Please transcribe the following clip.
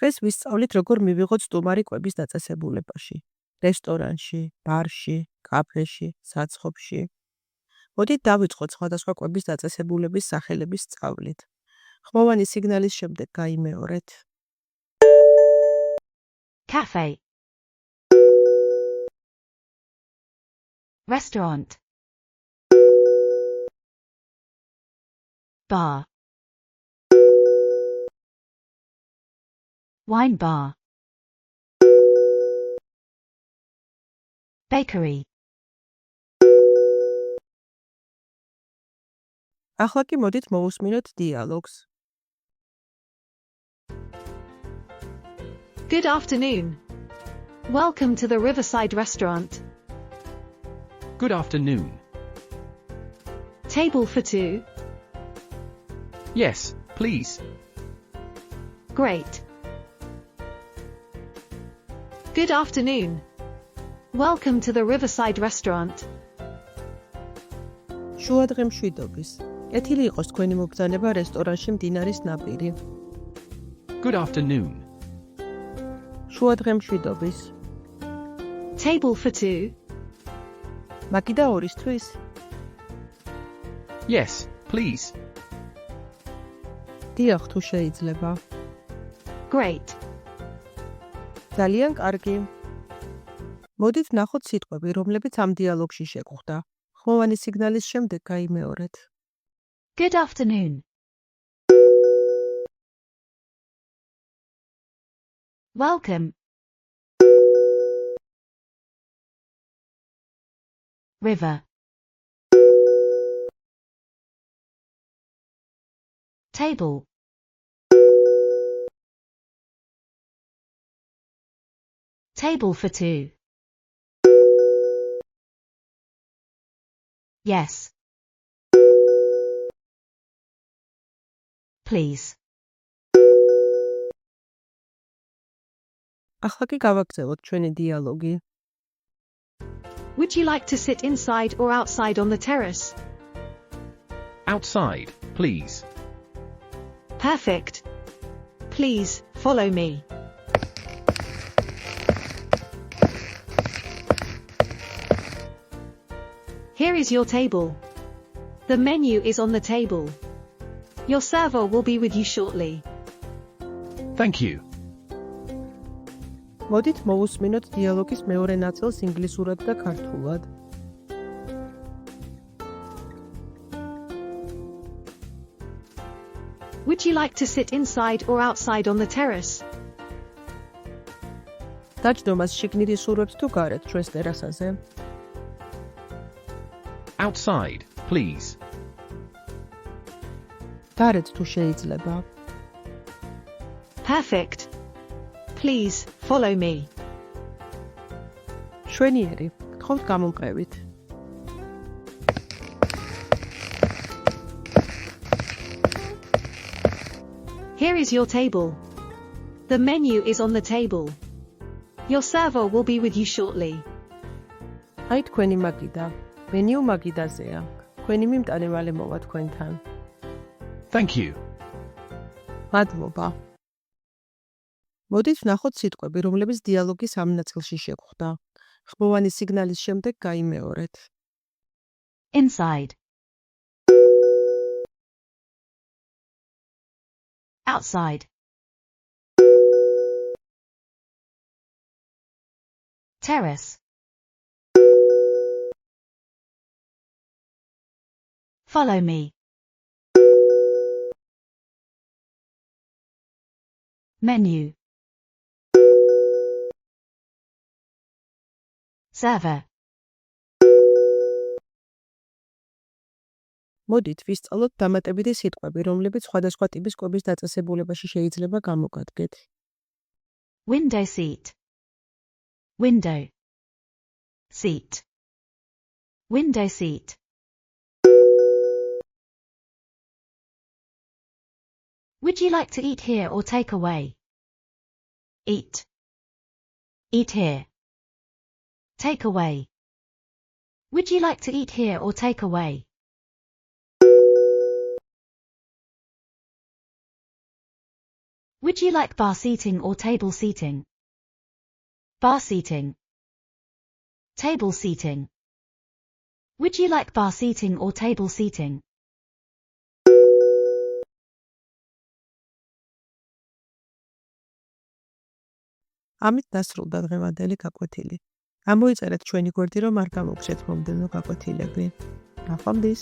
დღეს ვისწავლით, როგორ მივიღოთ სტუმარი კვების დაწესებულებაში, რესტორანში, ბარში, კაფეში, საცხობში. მოდით დავიწყოთ სხვადასხვა კვების დაწესებულების სახელების სწავლით. ხმოვანი სიგნალის შემდეგ გაიმეორეთ. Cafe. Restaurant. Bar. Wine bar. Bakery. ახლა კი მოდით მოვუსმინოთ დიალოგს. Good afternoon. Welcome to the Riverside Restaurant. Good afternoon. Table for two? Yes, please. Great. Good afternoon. Welcome to the Riverside Restaurant. შუადღე მშვიდობის. კეთილი იყოს თქვენი მობრძანება რესტორანში მდინარის ნაპირი. Good afternoon. შუადღე მშვიდობის. Table for two? მაგიდა ორისთვის? Yes, please. დიახ, თუ შეიძლება. Great. ძალიან კარგი. მოდით ვნახოთ სიტყვები, რომლებიც ამ დიალოგში შეგხვდა. ხმოვანი სიგნალის შემდეგ გაიმეორეთ. Good afternoon. Welcome. River. Table. Table for two. Yes. Please. ახლა კი გავაგრძელოთ ჩვენი დიალოგი. Would you like to sit inside or outside on the terrace? Outside, please. Perfect. Please, follow me. Here is your table. The menu is on the table. Your server will be with you shortly. Thank you. მოდით მოვუსმინოთ დიალოგის მეორე ნაწილს ინგლისურად და ქართულად. Would you like to sit inside or outside on the terrace? დაჯდომას შიგნით ისურვებთ თუ გარეთ ჩვენს ტერასაზე? Outside, please. გარეთ თუ შეიძლება. Perfect. Please, follow me. შვენიერი, გთხოვთ გამომყევით. Here is your table. The menu is on the table. Your server will be with you shortly. აი თქვენი მაგიდა. მენიუ მაგიდაზეა. თქვენი მიმტანი მალე მოვა თქვენთან. Thank you. მადლობა. მოდით ვნახოთ სიტყვები, რომლებიც დიალოგის ამ ნაწილში შეგხვდა. ხმოვანი სიგნალის შემდეგ გაიმეორეთ. Inside. Outside. Terrace. Follow me. Menu. Server. მოდით ვისწავლოთ დამატებითი სიტყვები, რომლებიც სხვადასხვა ტიპის კვების დაწესებულებაში შეიძლება გამოგადგეთ. Window seat. Window. Seat. Window seat. Would you like to eat here or take away? Eat. Eat here. Take away. Would you like to eat here or take away? Would you like bar seating or table seating? Bar seating. Table seating. Would you like bar seating or table seating? ამით დასრულდა დღევანდელი გაკვეთილი. ამოიწერეთ ჩვენი გვერდი, რომ არ გამოგცეთ მომდევნო გაკვეთილები. ნახვამდის.